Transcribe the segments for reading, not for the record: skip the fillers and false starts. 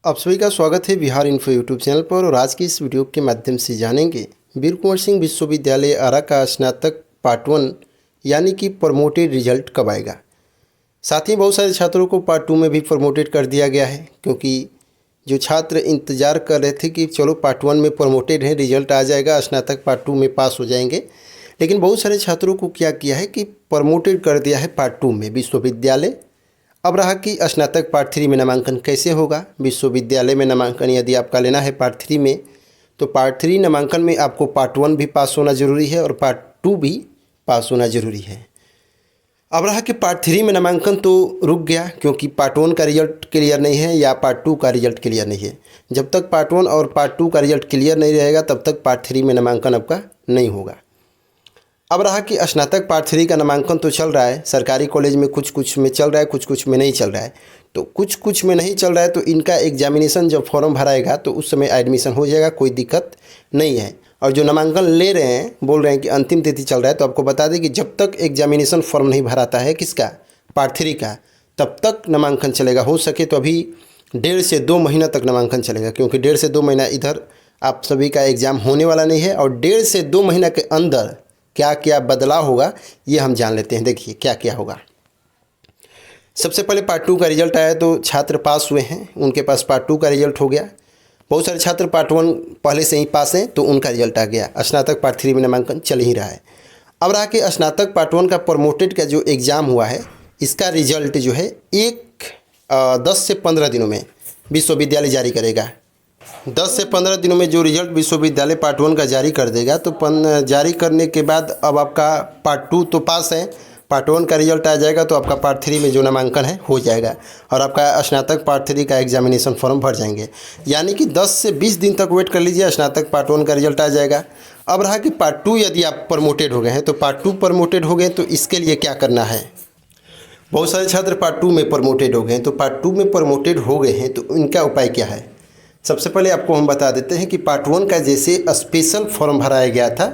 आप सभी का स्वागत है बिहार इन्फो यूट्यूब चैनल पर। और आज की इस वीडियो के माध्यम से जानेंगे वीर कुंवर सिंह विश्वविद्यालय आरा का स्नातक पार्ट 1 यानी कि प्रमोटेड रिजल्ट कब आएगा। साथ ही बहुत सारे छात्रों को पार्ट 2 में भी प्रमोटेड कर दिया गया है, क्योंकि जो छात्र इंतज़ार कर रहे थे कि चलो पार्ट 1 में प्रमोटेड है, रिजल्ट आ जाएगा, स्नातक पार्ट 2 में पास हो जाएंगे, लेकिन बहुत सारे छात्रों को क्या किया है कि प्रमोटेड कर दिया है पार्ट 2 में विश्वविद्यालय। अब रहा कि स्नातक पार्ट 3 में नामांकन कैसे होगा। विश्वविद्यालय में नामांकन यदि आपका लेना है पार्ट 3 में, तो पार्ट 3 नामांकन में आपको पार्ट 1 भी पास होना ज़रूरी है और पार्ट 2 भी पास होना ज़रूरी है। अब रहा कि पार्ट 3 में नामांकन तो रुक गया, क्योंकि पार्ट 1 का रिजल्ट क्लियर नहीं है या पार्ट 2 का रिजल्ट क्लियर नहीं है। जब तक पार्ट 1 और पार्ट 2 का रिजल्ट क्लियर नहीं रहेगा तब तक पार्ट 3 में नामांकन आपका नहीं होगा। अब रहा कि स्नातक पार्ट 3 का नामांकन तो चल रहा है, सरकारी कॉलेज में कुछ कुछ में चल रहा है, कुछ कुछ में नहीं चल रहा है। तो कुछ कुछ में नहीं चल रहा है तो इनका एग्जामिनेशन जब फॉर्म भराएगा तो उस समय एडमिशन हो जाएगा, कोई दिक्कत नहीं है। और जो नामांकन ले रहे हैं बोल रहे हैं कि अंतिम तिथि चल रहा है, तो आपको बता दें कि जब तक एग्जामिनेशन फॉर्म नहीं भराता है किसका, पार्ट 3 का, तब तक नामांकन चलेगा। हो सके तो अभी 1.5 से 2 महीना तक नामांकन चलेगा, क्योंकि 1.5 से 2 महीना इधर आप सभी का एग्ज़ाम होने वाला नहीं है। और 1.5 से 2 महीना के अंदर क्या क्या बदलाव होगा ये हम जान लेते हैं। देखिए क्या क्या होगा। सबसे पहले पार्ट 2 का रिजल्ट आया तो छात्र पास हुए हैं, उनके पास पार्ट 2 का रिजल्ट हो गया। बहुत सारे छात्र पार्ट 1 पहले से ही पास हैं तो उनका रिजल्ट आ गया। स्नातक पार्ट 3 में नामांकन चल ही रहा है। अब रहा कि स्नातक पार्ट 1 का प्रमोटेड का जो एग्ज़ाम हुआ है, इसका रिजल्ट जो है 10 से 15 दिनों में विश्वविद्यालय जारी करेगा। 10 से 15 दिनों में जो रिजल्ट विश्वविद्यालय पार्ट 1 का जारी कर देगा, तो जारी करने के बाद अब आपका पार्ट 2 तो पास है, पार्ट 1 का रिजल्ट आ जाएगा तो आपका पार्ट 3 में जो नामांकन है हो जाएगा और आपका स्नातक पार्ट 3 का एग्जामिनेशन फॉर्म भर जाएंगे। यानी कि 10 से 20 दिन तक वेट कर लीजिए, स्नातक पार्ट 1 का रिजल्ट आ जाएगा। अब रहा कि पार्ट 2 यदि आप प्रमोटेड हो गए हैं, तो पार्ट 2 प्रमोटेड हो गए तो इसके लिए क्या करना है। बहुत सारे छात्र पार्ट 2 में प्रमोटेड हो गए हैं, तो पार्ट 2 में प्रमोटेड हो गए हैं तो इनका उपाय क्या है। सबसे पहले आपको हम बता देते हैं कि पार्ट 1 का जैसे स्पेशल फॉर्म भराया गया था,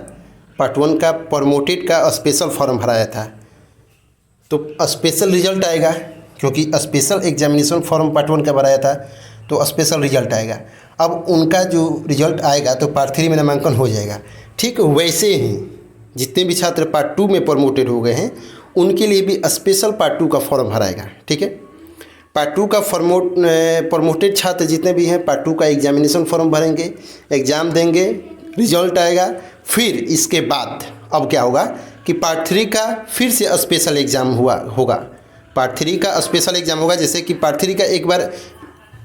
पार्ट 1 का प्रमोटेड का स्पेशल फॉर्म भराया था, तो स्पेशल रिजल्ट आएगा, क्योंकि स्पेशल एग्जामिनेशन फॉर्म पार्ट 1 का भराया था तो स्पेशल रिजल्ट आएगा। अब उनका जो रिजल्ट आएगा तो पार्ट 3 में नामांकन हो जाएगा। ठीक वैसे ही जितने भी छात्र पार्ट 2 में प्रमोटेड हो गए हैं उनके लिए भी स्पेशल पार्ट 2 का फॉर्म भराएगा। ठीक है, पार्ट 2 का प्रमोटेड छात्र जितने भी हैं पार्ट 2 का एग्जामिनेशन फॉर्म भरेंगे, एग्ज़ाम देंगे, रिजल्ट आएगा। फिर इसके बाद अब क्या होगा कि पार्ट 3 का फिर से स्पेशल एग्ज़ाम होगा। पार्ट 3 का स्पेशल एग्ज़ाम होगा, जैसे कि पार्ट 3 का एक बार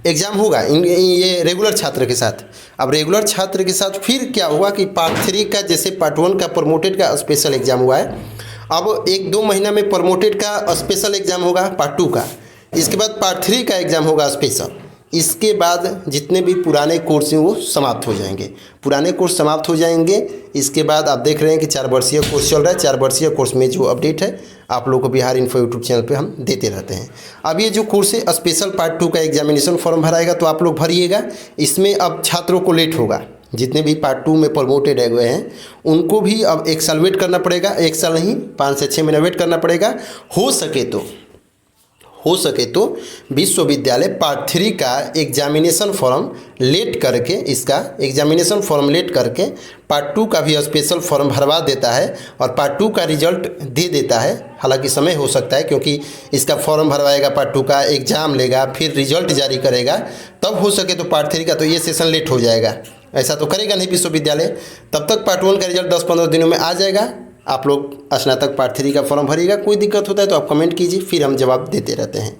एग्ज़ाम होगा ये रेगुलर छात्र के साथ। अब रेगुलर छात्र के साथ फिर क्या होगा कि पार्ट 3 का जैसे पार्ट 1 का प्रमोटेड का स्पेशल एग्ज़ाम हुआ है, अब 1-2 महीना में प्रमोटेड का स्पेशल एग्ज़ाम होगा पार्ट 2 का। इसके बाद पार्ट 3 का एग्ज़ाम होगा स्पेशल। इसके बाद जितने भी पुराने कोर्स हैं वो समाप्त हो जाएंगे, पुराने कोर्स समाप्त हो जाएंगे। इसके बाद आप देख रहे हैं कि 4 वर्षीय कोर्स चल रहा है। 4 वर्षीय कोर्स में जो अपडेट है आप लोगों को बिहार इन्फो यूट्यूब चैनल पे हम देते रहते हैं। अब ये जो कोर्स है स्पेशल पार्ट 2 का एग्जामिनेशन फॉर्म भराएगा तो आप लोग भरिएगा। इसमें अब छात्रों को लेट होगा, जितने भी पार्ट 2 में प्रमोटेड हुए हैं उनको भी अब 1 साल वेट करना पड़ेगा। 1 साल नहीं, 5 से 6 महीना वेट करना पड़ेगा। हो सके तो विश्वविद्यालय पार्ट 3 का एग्जामिनेशन फॉर्म लेट करके, इसका एग्जामिनेशन फॉर्म लेट करके पार्ट 2 का भी स्पेशल फॉर्म भरवा देता है और पार्ट 2 का रिजल्ट दे देता है। हालांकि समय हो सकता है, क्योंकि इसका फॉर्म भरवाएगा, पार्ट 2 का एग्ज़ाम लेगा, फिर रिजल्ट जारी करेगा, तब हो सके तो पार्ट 3 का तो ये सेशन लेट हो जाएगा। ऐसा तो करेगा नहीं विश्वविद्यालय। तब तक पार्ट 1 का रिजल्ट 10-15 दिनों में आ जाएगा। आप लोग स्नातक पार्ट 3 का फॉर्म भरिएगा। कोई दिक्कत होता है तो आप कमेंट कीजिए, फिर हम जवाब देते रहते हैं।